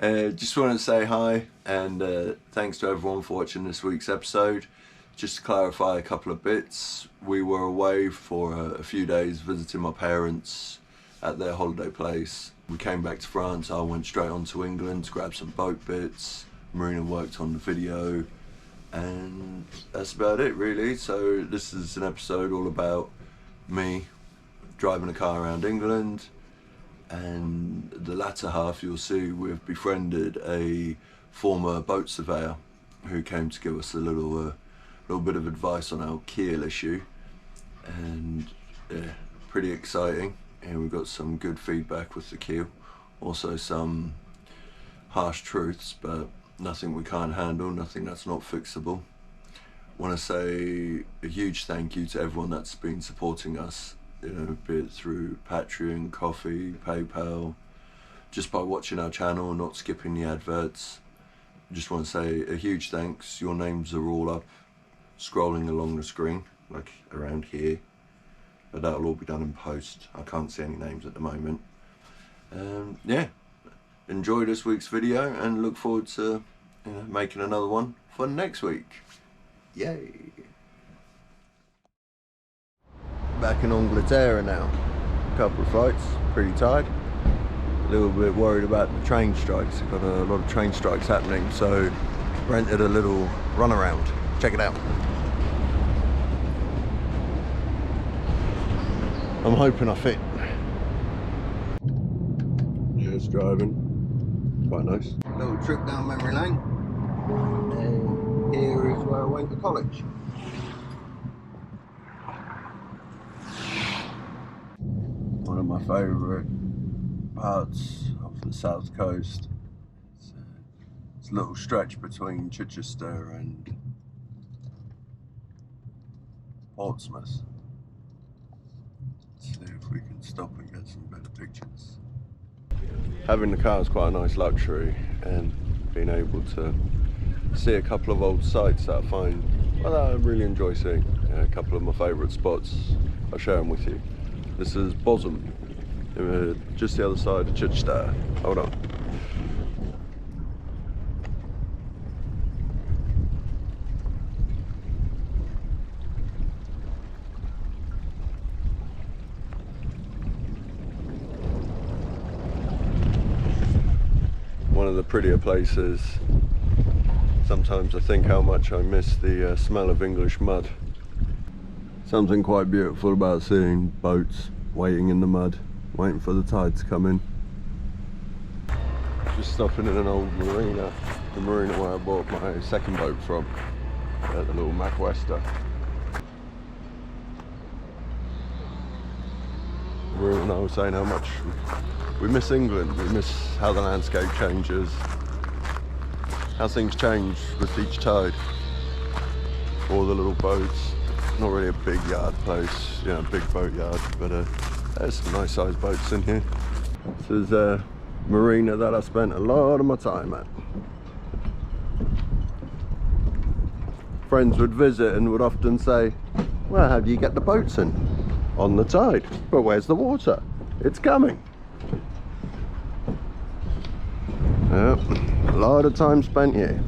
Just want to say hi and thanks to everyone for watching this week's episode. Just to clarify a couple of bits, we were away for a few days visiting my parents at their holiday place. We came back to France, I went straight on to England to grab some boat bits. Marina worked on the video and that's about it really. So this is an episode all about me driving a car around England, and the latter half you'll see we've befriended a former boat surveyor who came to give us a little bit of advice on our Keel issue, and yeah, pretty exciting. And we've got some good feedback with the Keel, also some harsh truths, but nothing we can't handle, nothing that's not fixable. Want to say a huge thank you to everyone that's been supporting us, you know, be it through Patreon, Coffee, PayPal, just by watching our channel, not skipping the adverts. Just want to say a huge thanks. Your names are all up, scrolling along the screen, like around here, but that'll all be done in post. I can't see any names at the moment. Yeah, enjoy this week's video and look forward to making another one for next week. Yay! Back in Angleterre now. A couple of flights, pretty tired. A little bit worried about the train strikes. We've got a lot of train strikes happening, so rented a little runaround. Check it out. I'm hoping I fit. Yeah, it's driving. Quite nice. Little trip down memory lane. And here is where I went to college. One of my favourite parts of the south coast. It's a little stretch between Chichester and Portsmouth. Let's see if we can stop and get some better pictures. Having the car is quite a nice luxury, and being able to see a couple of old sites that I find, well, that I really enjoy seeing. A couple of my favourite spots, I'll share them with you. This is Bosom, just the other side of Chichester. Hold on. One of the prettier places. Sometimes I think how much I miss the smell of English mud. Something quite beautiful about seeing boats waiting in the mud, waiting for the tide to come in. Just stopping in an old marina, the marina where I bought my second boat from, at the little Macwester. And I was saying how much we miss England, we miss how the landscape changes, how things change with each tide. All the little boats, not really a big yard place, you know, big boat yard, but there's some nice sized boats in here. This is a marina that I spent a lot of my time at. Friends would visit and would often say, well, how do you get the boats in? On the tide. But where's the water? It's coming. Yep, a lot of time spent here.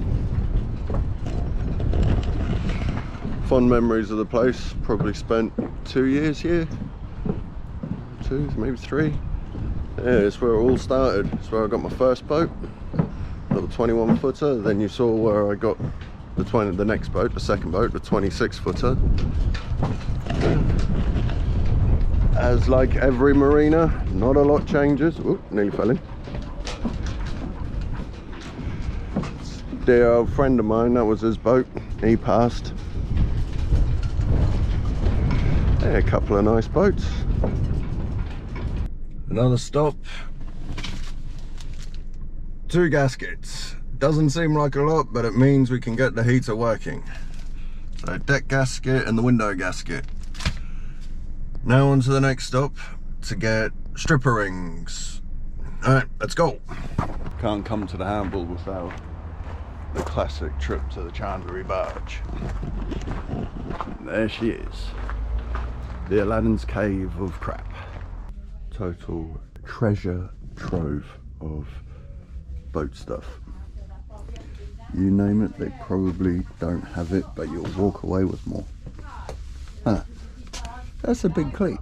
Fond memories of the place. Probably spent 2 years here. 2, maybe 3. Yeah, it's where it all started. It's where I got my first boat, little 21 footer. Then you saw where I got the next boat, the second boat, the 26 footer. As like every marina, not a lot changes. Ooh, nearly fell in. Dear old friend of mine, that was his boat. He passed. Yeah, a couple of nice boats. Another stop. 2 gaskets. Doesn't seem like a lot, but it means we can get the heater working. So deck gasket and the window gasket. Now on to the next stop to get stripper rings. Alright, let's go. Can't come to the Hamble without the classic trip to the Chandlery barge. There she is. The Aladdin's Cave of crap. Total treasure trove of boat stuff. You name it, they probably don't have it, but you'll walk away with more. Huh. That's a big cleat.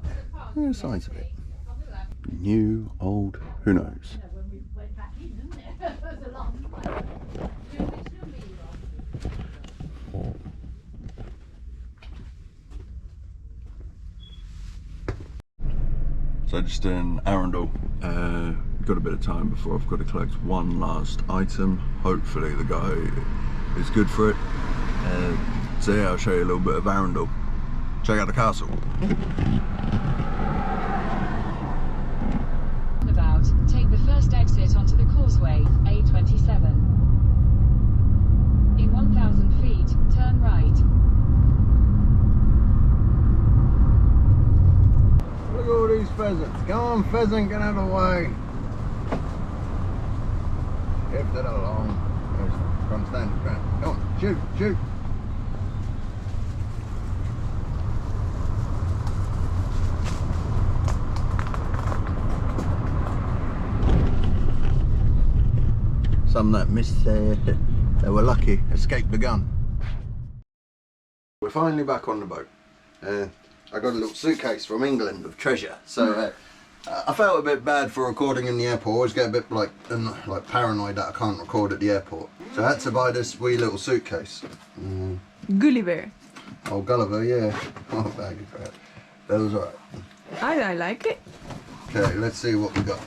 Look at the size of it. New, old, who knows? So just in Arundel, got a bit of time before I've got to collect one last item. Hopefully the guy is good for it. So yeah, I'll show you a little bit of Arundel. Check out the castle. About, take the first exit onto the causeway, A27. In 1,000 feet, turn right. Look at all these pheasants. Come on, pheasant, get out of the way. Shift it along. Come stand his ground. Come on, shoot, shoot. Some that missed, they were lucky, escaped the gun. We're finally back on the boat. I got a little suitcase from England of treasure, so I felt a bit bad for recording in the airport. I always get a bit like paranoid that I can't record at the airport. So I had to buy this wee little suitcase. Gulliver. Oh, Gulliver, yeah. Oh, bag of crap. That was alright. I like it. Okay, let's see what we got.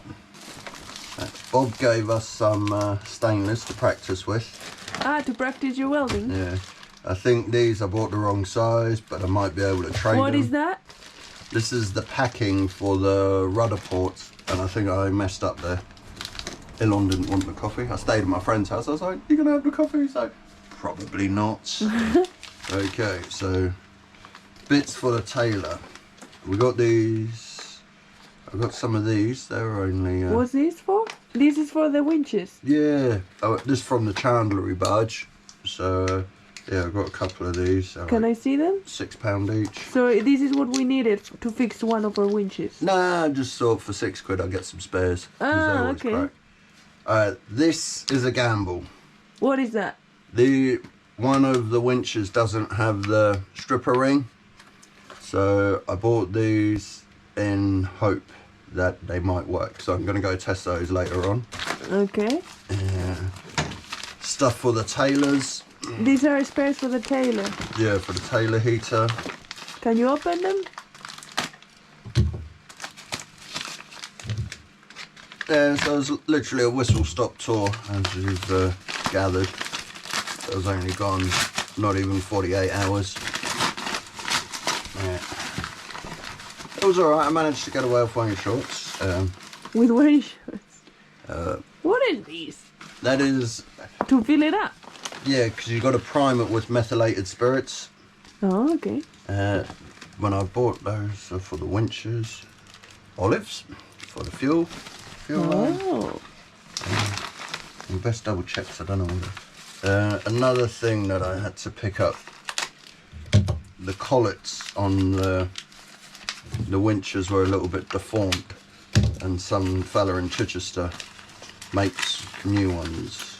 Bob gave us some stainless to practice with. Ah, to practice your welding. Yeah. I think these I bought the wrong size, but I might be able to trade them. What is that? This is the packing for the rudder ports, and I think I messed up there. Elon didn't want the coffee. I stayed at my friend's house. I was like, "You gonna have the coffee?" He's like, "Probably not." Okay, so bits for the tailor. We got these. I got some of these. They're only. What's this for? This is for the winches. Yeah. Oh, this is from the chandlery barge. So yeah, I've got a couple of these. Can I see them? £6 each. So this is what we needed to fix one of our winches. Nah, just thought for £6 I'll get some spares. Ah, okay. This is a gamble. What is that? One of the winches doesn't have the stripper ring, so I bought these in hope that they might work. So I'm going to go test those later on. Okay. Stuff for the tailors. These are spares for the tailor. Yeah, for the tailor heater. Can you open them? Yeah, so it was literally a whistle-stop tour, as you've gathered. It was only gone not even 48 hours. Yeah. It was alright, I managed to get away with wearing shorts. With wearing shorts? What is this? That is... To fill it up? Yeah, because you've got to prime it with methylated spirits. Oh, okay. When I bought those for the winches, olives for the fuel line. Oh. You best double check, so I don't know. Another thing that I had to pick up, the collets on the winches were a little bit deformed, and some fella in Chichester makes new ones.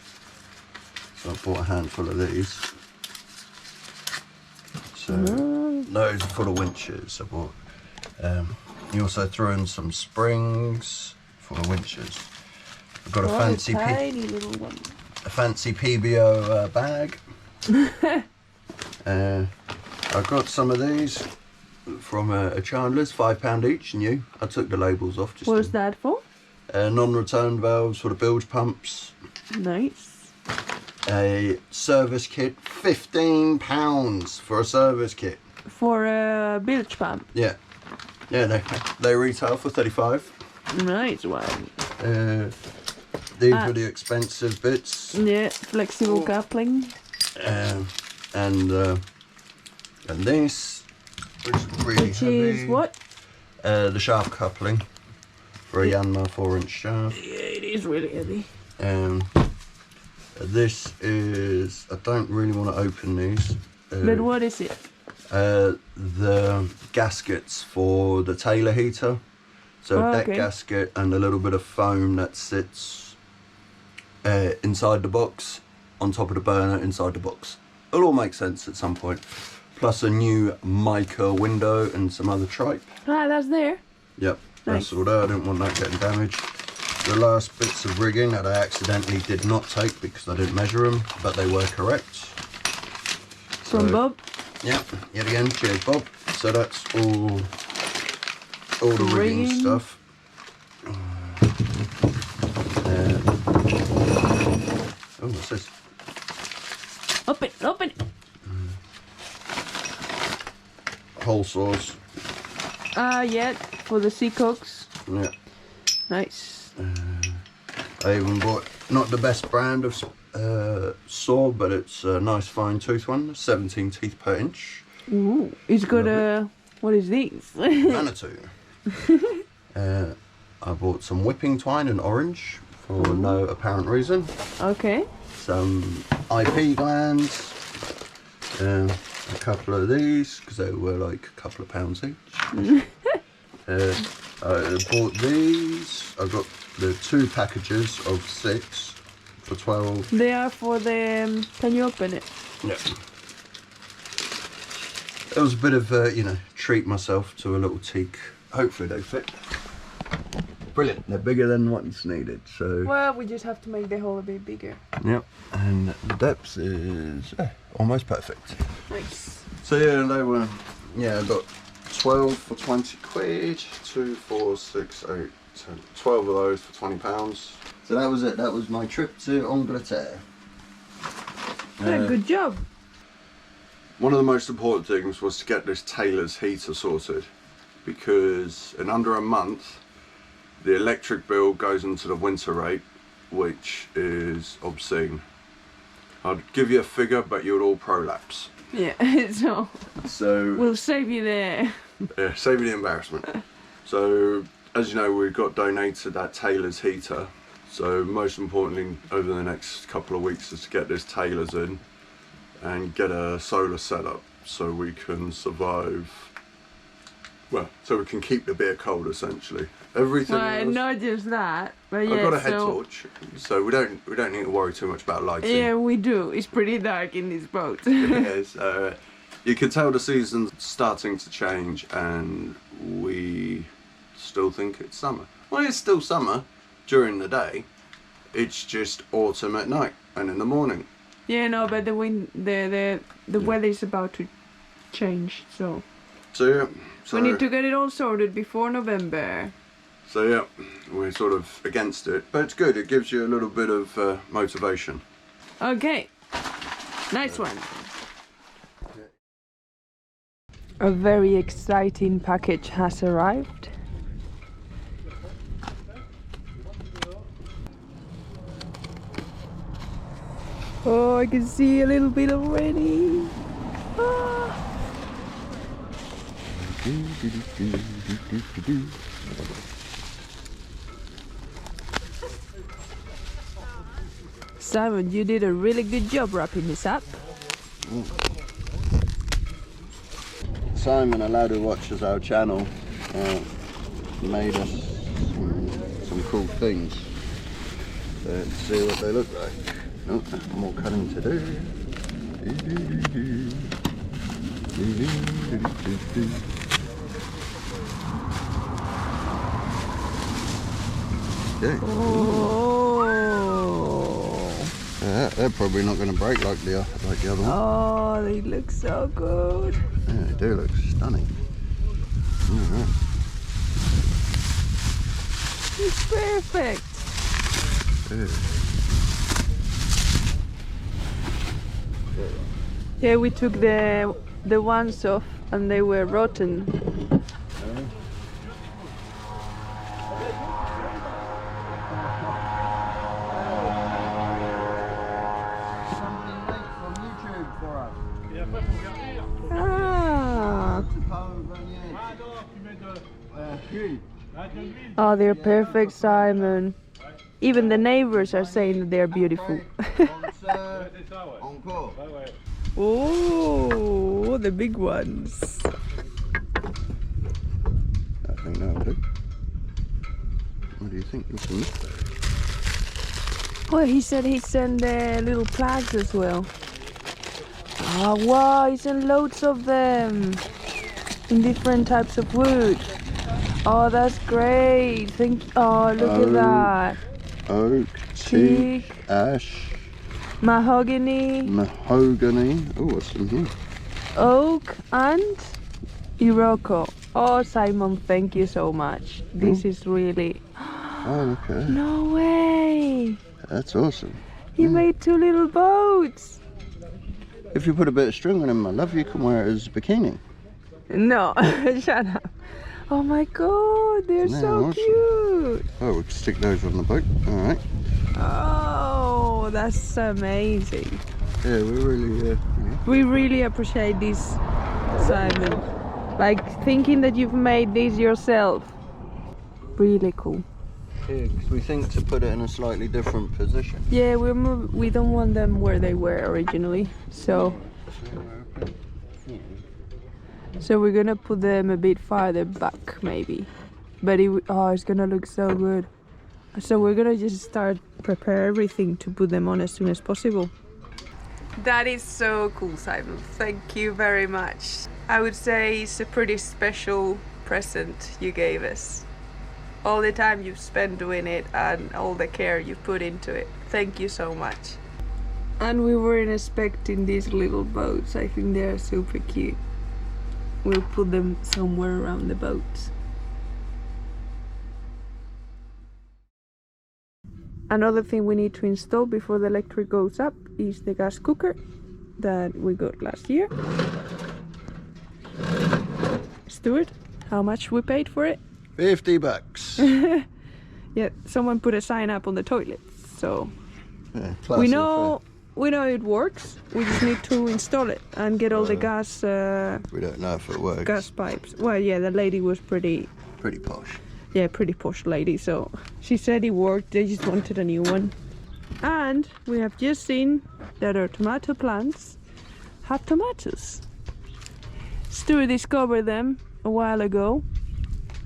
So I bought a handful of these. So those are for the winches I bought. You also threw in some springs for the winches. I've got a fancy tiny little one. A fancy PBO bag. I got some of these from a Chandler's, £5 each, new. I took the labels off. Just What's that for? Non-return valves for the bilge pumps. Nice. A service kit, £15 for a service kit. For a bilge pump? Yeah. Yeah, they retail for 35. Nice one. These were the expensive bits. Yeah, flexible coupling. And this, which is really heavy. Is what? The shaft coupling for a Yanmar 4-inch shaft. Yeah, it is really heavy. This is, I don't really want to open these. But what is it? The gaskets for the tailor heater. So deck gasket and a little bit of foam that sits inside the box, on top of the burner, inside the box. It'll all make sense at some point. Plus a new mica window and some other tripe. Ah, that's there. Yep, Nice. that's all there. I didn't want that getting damaged. The last bits of rigging that I accidentally did not take because I didn't measure them, but they were correct. From Bob. Yeah, yet again, cheers Bob. So that's all the rigging stuff. Oh, what's this? Open, open. Hole saws. Yeah, for the seacocks. Yeah. Nice. I even bought, not the best brand of saw, but it's a nice fine tooth one, 17 teeth per inch. Ooh, it's got a, what is this? Manitou. I bought some whipping twine in orange for no apparent reason. Okay. Some IP glands. A couple of these, because they were like a couple of pounds each. I bought these. I got the 2 packages of 6 for 12. They are for the, can you open it? Yeah. It was a bit of a, treat myself to a little teak. Hopefully they fit. Brilliant. They're bigger than what's needed, so. Well, we just have to make the hole a bit bigger. Yep. And the depth is almost perfect. Nice. So yeah, they were, I got 12 for 20 quid, 2, 4, 6, 8, 10, 12 of those for £20. So that was it. That was my trip to Angleterre. Yeah, good job. One of the most important things was to get this tailor's heater sorted, because in under a month the electric bill goes into the winter rate, which is obscene. I'd give you a figure, but you'd all prolapse. Yeah, so We'll save you there. Yeah, save you the embarrassment. So, as you know, we got donated that tailor's heater. So most importantly, over the next couple of weeks is to get this tailor's in and get a solar setup so we can survive. Well, so we can keep the beer cold essentially. Everything else, not just that, but yeah. I've got a head torch, so we don't need to worry too much about lighting. Yeah, we do. It's pretty dark in this boat. Yes, you can tell the season's starting to change, and we still think it's summer. Well, it's still summer during the day. It's just autumn at night and in the morning. Yeah, no, but the weather is about to change, so. So We need to get it all sorted before November. So yeah, we're sort of against it, but it's good. It gives you a little bit of motivation. Okay, nice one. A very exciting package has arrived. Oh, I can see a little bit already. Ah. Simon, you did a really good job wrapping this up. Simon, a lad who watches our channel, made us some cool things. Let's see what they look like. Oh, more cutting to do. Okay. Oh. They're probably not going to break like the other one. Oh, they look so good. Yeah, they do look stunning. Alright. It's perfect. Yeah, we took the ones off and they were rotten. Ah. Oh, they're perfect, Simon. Even the neighbors are saying that they're beautiful. Oh, the big ones. I think that'll do. What do you think? Oh, he said he sent little plaques as well. Oh wow, he sent loads of them in different types of wood. Oh, that's great. Oh, look at that. Oak, teak, ash, Mahogany, mahogany. Oh, what's in here? oak, and Iroko. Oh, Simon, thank you so much. This is really... Oh, okay. No way! That's awesome. You made 2 little boats! If you put a bit of string on him, my love, you can wear it as a bikini. No, shut up. Oh my god, they're so awesome. cute! Oh, we'll stick those on the boat. Alright. Oh, that's amazing. Yeah, We really appreciate this, Simon. Like, thinking that you've made these yourself. Really cool. Yeah, 'cause we think to put it in a slightly different position. Yeah, we don't want them where they were originally, so we're gonna put them a bit farther back maybe. But it's gonna look so good. So we're gonna just start prepare everything to put them on as soon as possible. That is so cool, Simon. Thank you very much. I would say it's a pretty special present you gave us. All the time you've spent doing it and all the care you put into it. Thank you so much. And we weren't expecting these little boats. I think they're super cute. We'll put them somewhere around the boat. Another thing we need to install before the electric goes up is the gas cooker that we got last year. Stuart, how much we paid for it? $50. Yeah, someone put a sign up on the toilet, so Yeah, we know it works. We just need to install it and get all the gas we don't know if it works. gas pipes. Well, yeah, the lady was pretty posh. yeah, pretty posh lady, so she said it worked. They just wanted a new one. And we have just seen that our tomato plants have tomatoes. Stuart discovered them a while ago.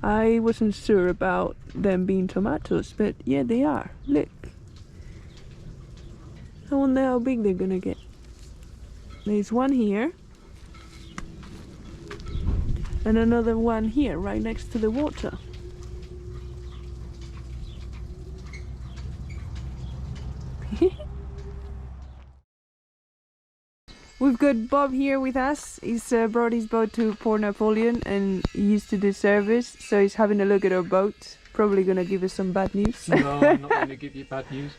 I wasn't sure about them being tomatoes, but yeah, they are. Look. I wonder how big they're gonna get. There's one here. And another one here, right next to the water. We've got Bob here with us. He's brought his boat to Port Napoleon and he used to do service, so he's having a look at our boat. Probably gonna give us some bad news. No, I'm not going to give you bad news.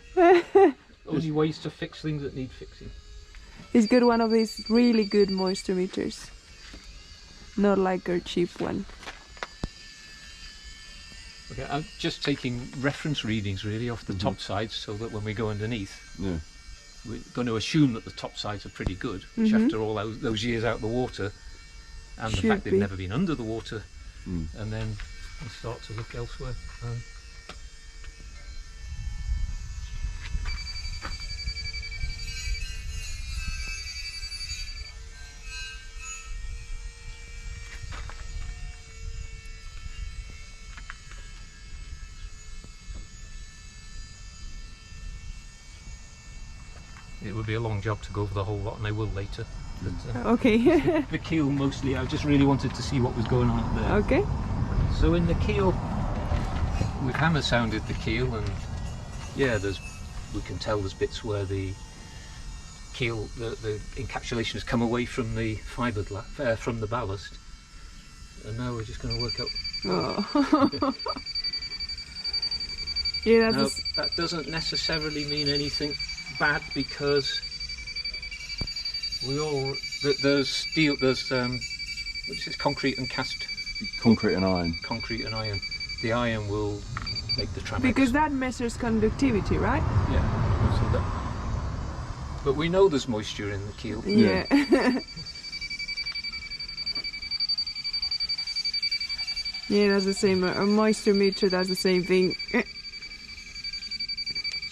Only ways to fix things that need fixing. He's got one of these really good moisture meters. Not like our cheap one. Okay, I'm just taking reference readings really off the top sides so that when we go underneath, Yeah. we're going to assume that the top sides are pretty good, which after all those years out of the water and the fact they've never been under the water, and then we start to look elsewhere. It would be a long job to go over the whole lot, and I will later. But, Okay. the keel mostly, I just really wanted to see what was going on up there. Okay. So in the keel, we've hammer sounded the keel, and yeah, we can tell there's bits where the keel, the encapsulation has come away from the fibre from the ballast, and now we're just going to work out. Oh. Yeah, Now, that doesn't necessarily mean anything bad, because there's steel, there's what is it, concrete and cast. Concrete and iron. Concrete and iron. The iron will make the Tramex. because that measures conductivity, right? Yeah. So that, but we know there's moisture in the keel. Yeah. Yeah, that's the same. A moisture meter does the same thing.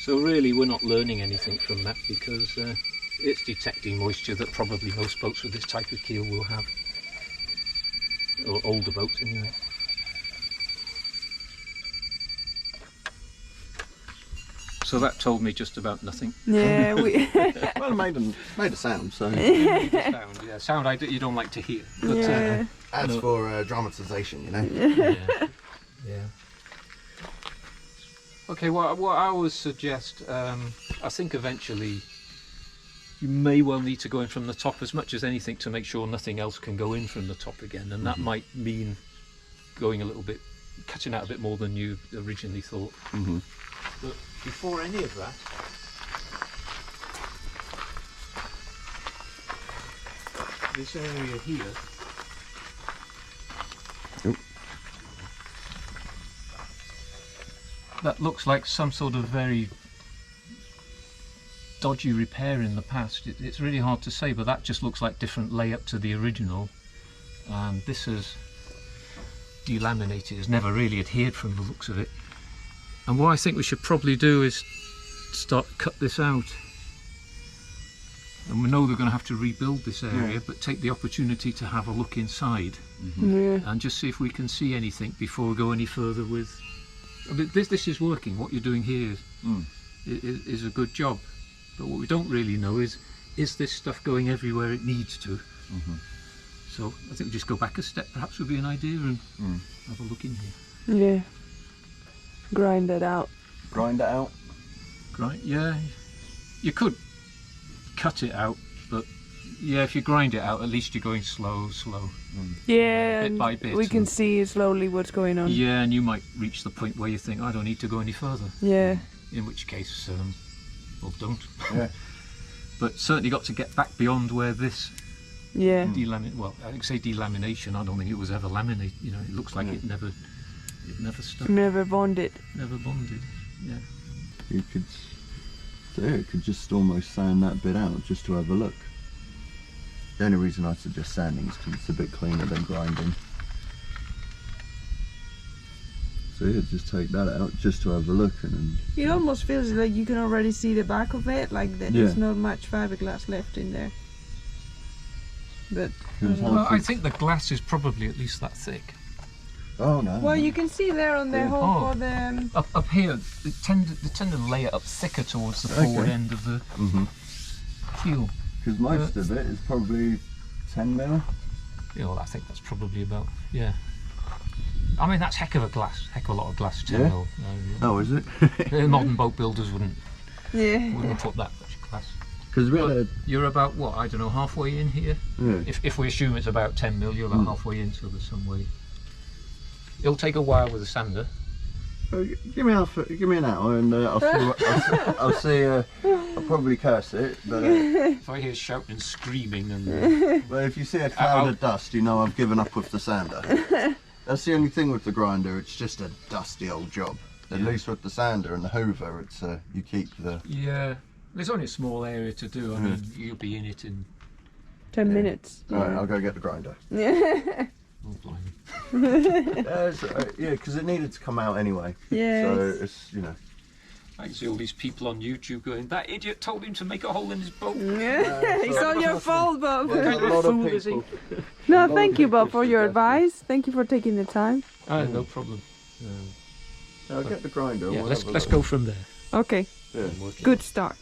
So really we're not learning anything from that, because it's detecting moisture that probably most boats with this type of keel will have. Or older boats anyway. So that told me just about nothing. Yeah, we. Well, it made a sound, so Sound, yeah, sound you don't like to hear. But, Yeah. adds for dramatisation, you know. Yeah. Okay, what I would suggest, I think eventually you may well need to go in from the top as much as anything to make sure nothing else can go in from the top again, and that might mean going a little bit, cutting out a bit more than you originally thought. But before any of that, this area here, that looks like some sort of very dodgy repair in the past. It's really hard to say, but that just looks like different layup to the original. And this is delaminated, has never really adhered from the looks of it. And what I think we should probably do is cut this out. And we know they're going to have to rebuild this area, but take the opportunity to have a look inside and just see if we can see anything before we go any further with. I mean, this is working. What you're doing here is a good job, but what we don't really know is this stuff going everywhere it needs to. So I think we just go back a step. Perhaps would be an idea and have a look in here. Yeah. Grind it out. Grind it out. Grind, yeah. You could cut it out, but yeah, if you grind it out, at least you're going slow. Yeah, Bit and by bit, we can and- see slowly what's going on. Yeah, and you might reach the point where you think, I don't need to go any further. Yeah. In which case, well, don't. Yeah. But certainly got to get back beyond where this Yeah. well, I think say delamination. I don't think it was ever laminated. You know, it looks like it never stuck, Never bonded. never bonded. Yeah. You could, could just almost sand that bit out just to have a look. The only reason I suggest sanding is because it's a bit cleaner than grinding. So yeah, just take that out just to have a look, and then It almost feels like you can already see the back of it, like that there's not much fiberglass left in there. But Well, I think the glass is probably at least that thick. oh no. well, you can see there on the hole Oh. for the. Up here, they tend to lay it up thicker towards the forward end of the keel. Because most of it is probably 10 mil. Yeah, well, I think that's probably about, yeah. I mean, that's heck of a lot of glass, 10 mil. Oh, is it? Modern boat builders wouldn't Yeah. put that much glass. Because we had But you're about, what, I don't know, halfway in here? yeah. If we assume it's about 10 mil, you're about halfway in, so there's some way. It'll take a while with a sander. Give me an hour, and I'll see. I'll see. I'll probably curse it, but If I hear shouting and screaming and... but if you see a cloud of dust, you know I've given up with the sander. That's the only thing with the grinder. It's just a dusty old job. At least with the sander and the hoover, it's you keep the. Yeah, there's only a small area to do. I mean, you'll be in it in... 10 minutes. All right, I'll go get the grinder. Yeah. Oh, blimey. Yeah, because it needed to come out anyway. Yeah. So it's I can see all these people on YouTube going, that idiot told him to make a hole in his boat. It's all your fault, Bob. There's kind a of lot fool of is he? people. No, thank you, Bob, for your advice. Thank you for taking the time. No problem. I'll get the grinder. Yeah, we'll let's have a let's look. go from there. Okay, Yeah. good start.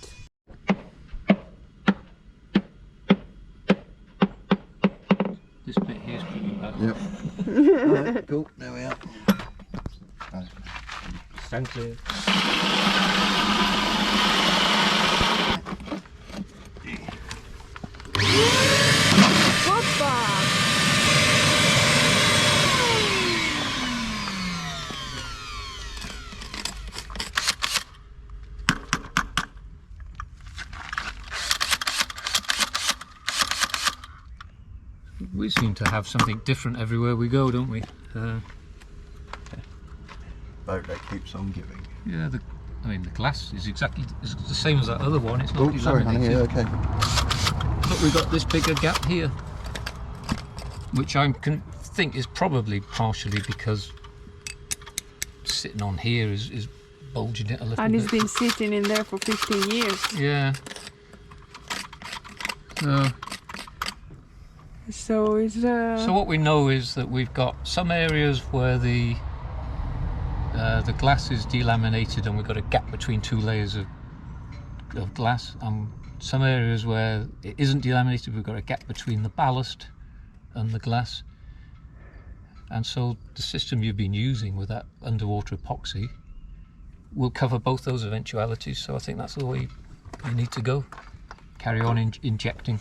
This bit here is pretty bad. Yep. Alright, cool. There we are. Stand clear. We seem to have something different everywhere we go, don't we? Boat that keeps on giving. Yeah, I mean the glass is exactly the same as that other one. It's not Oh, sorry, honey. Yeah, delaminated. okay. But we've got this bigger gap here, which I can think is probably partially because sitting on here is bulging it a little And bit. it's been sitting in there for 15 years. Yeah. So it's So what we know is that we've got some areas where the The glass is delaminated and we've got a gap between two layers of glass. Some areas where it isn't delaminated, we've got a gap between the ballast and the glass. And so the system you've been using with that underwater epoxy will cover both those eventualities. So I think that's the way you need to go. Carry on injecting.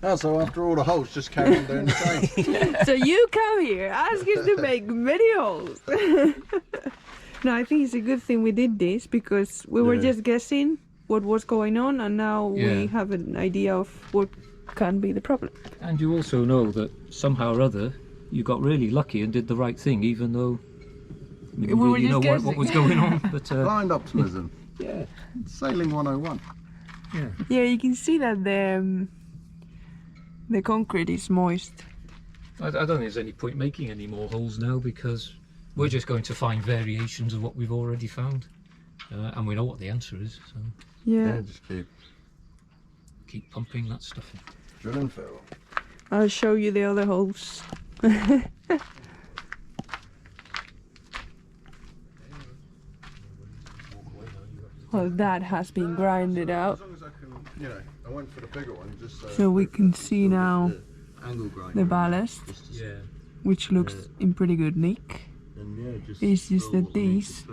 Oh, so after all the holes, just carry on doing the same. So you come here, ask us to make many holes. No, I think it's a good thing we did this because we were just guessing what was going on, and now we have an idea of what can be the problem. And you also know that somehow or other you got really lucky and did the right thing, even though you didn't really know what was going on. But Blind optimism. yeah, Sailing 101. Yeah, you can see that the concrete is moist. I don't think there's any point making any more holes now because we're just going to find variations of what we've already found, and we know what the answer is. So Yeah. Just keep pumping that stuff in. drilling fill. I'll show you the other holes. Well, that has been grinded out, As long as I can, I went for the bigger one just so we can see now angle grind. the ballast, Yeah. which looks in pretty good nick. And It's just that these,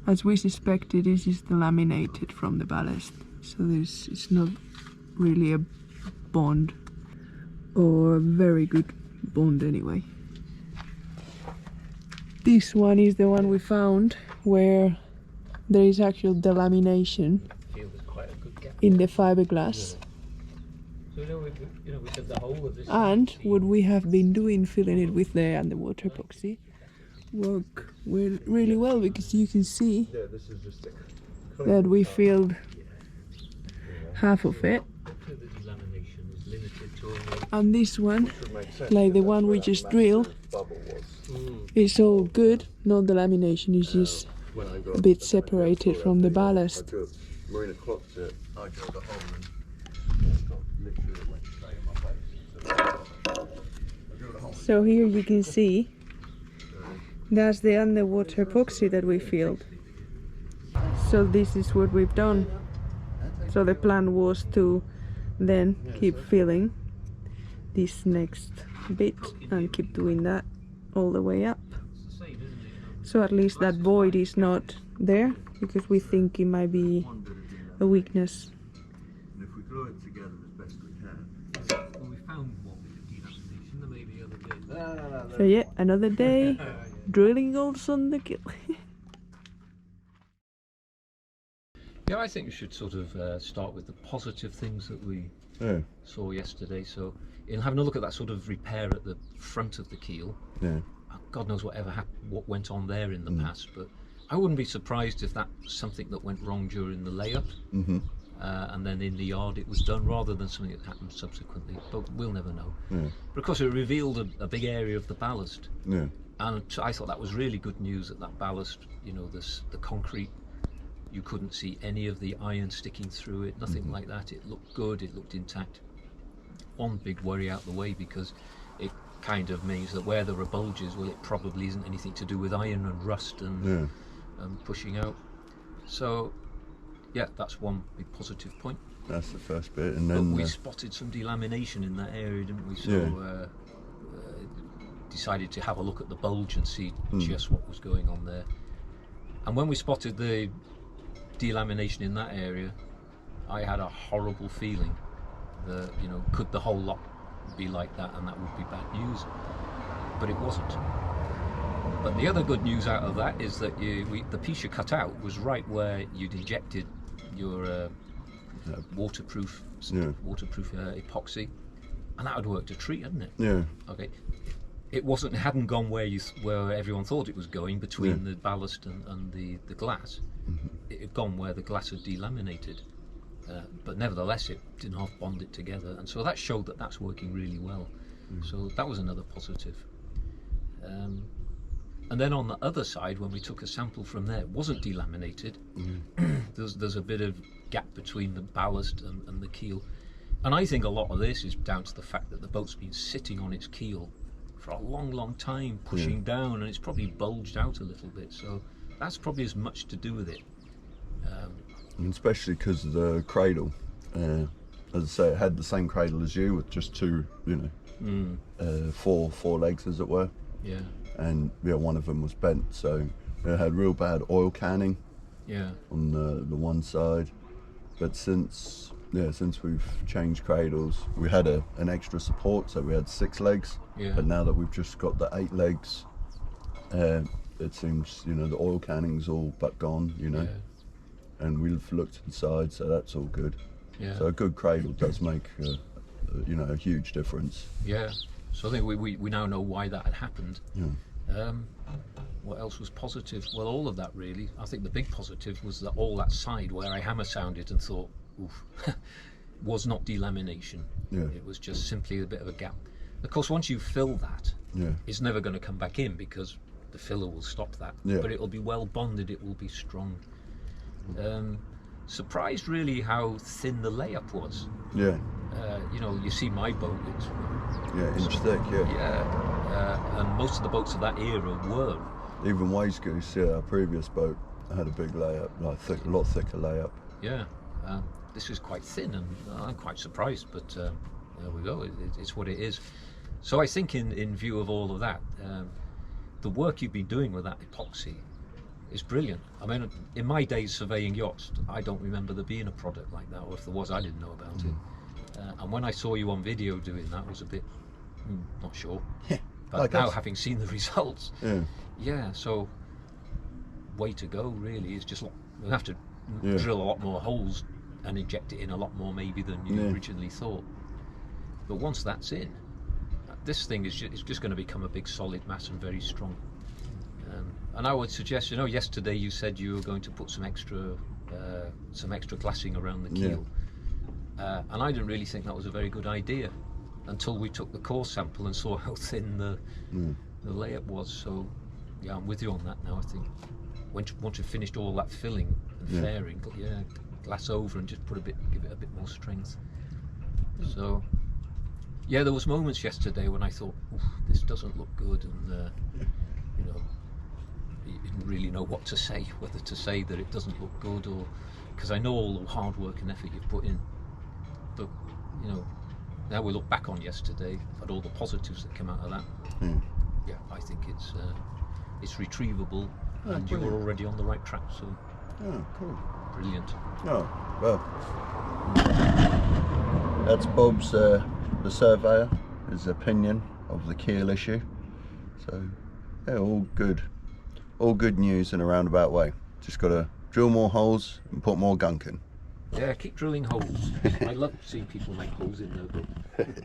as we suspected, is just laminated from the ballast, so it's not really a bond, or a very good bond anyway. This one is the one we found where there is actual delamination I feel there's quite a good gap. in the fiberglass. So we did the whole of this. And what we have been doing, filling it with the underwater epoxy, work really well, because you can see this is just that we filled half of it, The delamination is limited to only. and this one, like the one we just drilled, it's all good. No delamination, it's just a bit separated from the ballast. Marina clocked it. I drilled a hole and it got literally went straight in my face. So I drilled a hole. So here you can see that's the underwater epoxy that we filled. So this is what we've done. So the plan was to then keep filling this next bit and keep doing that all the way up. So at least that void is not there, because we think it might be a weakness. And if we glue it together as best we can. Well, we found one with delamination. There may be other bits. So yeah, another day drilling holes on the Keel. Yeah, I think we should sort of start with the positive things that we saw yesterday. So, in having a look at that sort of repair at the front of the keel, God knows what went on there in the past, but I wouldn't be surprised if that's something that went wrong during the layup, and then in the yard it was done, rather than something that happened subsequently. But we'll never know. But of course, it revealed a big area of the ballast, and I thought that was really good news. That ballast, the concrete. You couldn't see any of the iron sticking through it, nothing like that. It looked good, it looked intact. One big worry out the way, because it kind of means that where there are bulges, well, it probably isn't anything to do with iron and rust and pushing out. So, yeah, that's one big positive point. That's the first bit, and then but we spotted some delamination in that area, didn't we? So decided to have a look at the bulge and see just what was going on there. And when we spotted the delamination in that area, I had a horrible feeling that, could the whole lot be like that, and that would be bad news. But it wasn't. But the other good news out of that is that the piece you cut out was right where you'd injected your waterproof epoxy, and that had worked a treat, hadn't it? Yeah. Okay. It hadn't gone where everyone thought it was going, between the ballast and the glass. It had gone where the glass had delaminated, but nevertheless it didn't half bond it together, and so that showed that that's working really well. So that was another positive. And then on the other side, when we took a sample from there, it wasn't delaminated. There's a bit of gap between the ballast and the keel, and I think a lot of this is down to the fact that the boat's been sitting on its keel for a long time, pushing down, and it's probably bulged out a little bit. So that's probably as much to do with it. And especially because of the cradle. As I say, it had the same cradle as you with just two, you know, four legs as it were. Yeah. And yeah, one of them was bent, so it had real bad oil canning. Yeah. On the one side, but since we've changed cradles, we had an extra support, so we had 6 legs. Yeah. But now that we've just got the 8 legs, it seems, you know, the oil canning's all but gone, you know. Yeah. And we've looked inside, so that's all good. Yeah. So a good cradle does make you know, a huge difference. Yeah. So I think we now know why that had happened. Yeah. What else was positive? Well, all of that really. I think the big positive was that all that side where I hammer sounded and thought, oof, was not delamination. Yeah. It was just simply a bit of a gap. Of course, once you fill that, Yeah. it's never going to come back in because the filler will stop that. Yeah. But it'll be well bonded, it will be strong. Surprised really how thin the layup was. Yeah. You know, you see my boat, it's Inch thick. Yeah. yeah, and most of the boats of that era were. Even Waves Goose, our previous boat, had a big layup, like a lot thicker layup. Yeah, this is quite thin, and I'm quite surprised, but there we go, it's what it is. So I think in view of all of that, the work you've been doing with that epoxy is brilliant. I mean, in my days surveying yachts, I don't remember there being a product like that, or if there was, I didn't know about it. And when I saw you on video doing that, I was a bit not sure. But Like now us. having seen the results, Yeah. so way to go really. It's just we'll have to Yeah. drill a lot more holes and inject it in a lot more maybe than you Yeah. originally thought. But once that's in, this thing is just going to become a big solid mass and very strong. And I would suggest, you know, yesterday you said you were going to put some extra glassing around the keel, and I didn't really think that was a very good idea until we took the core sample and saw how thin the layup was. So yeah, I'm with you on that now. I think once you've finished all that filling and fairing, glass over and just give it a bit more strength. So yeah, there was moments yesterday when I thought, oof, this doesn't look good, and you know, you didn't really know what to say, whether to say that it doesn't look good, or because I know all the hard work and effort you've put in. But you know, now we look back on yesterday at all the positives that came out of that. Yeah, I think it's retrievable, and you were already on the right track. So Oh, cool. brilliant. Oh, well. That's Bob's, the surveyor, his opinion of the keel issue. So, yeah, all good. All good news in a roundabout way. Just got to drill more holes and put more gunk in. Yeah, keep drilling holes. I love seeing people make holes in their boat.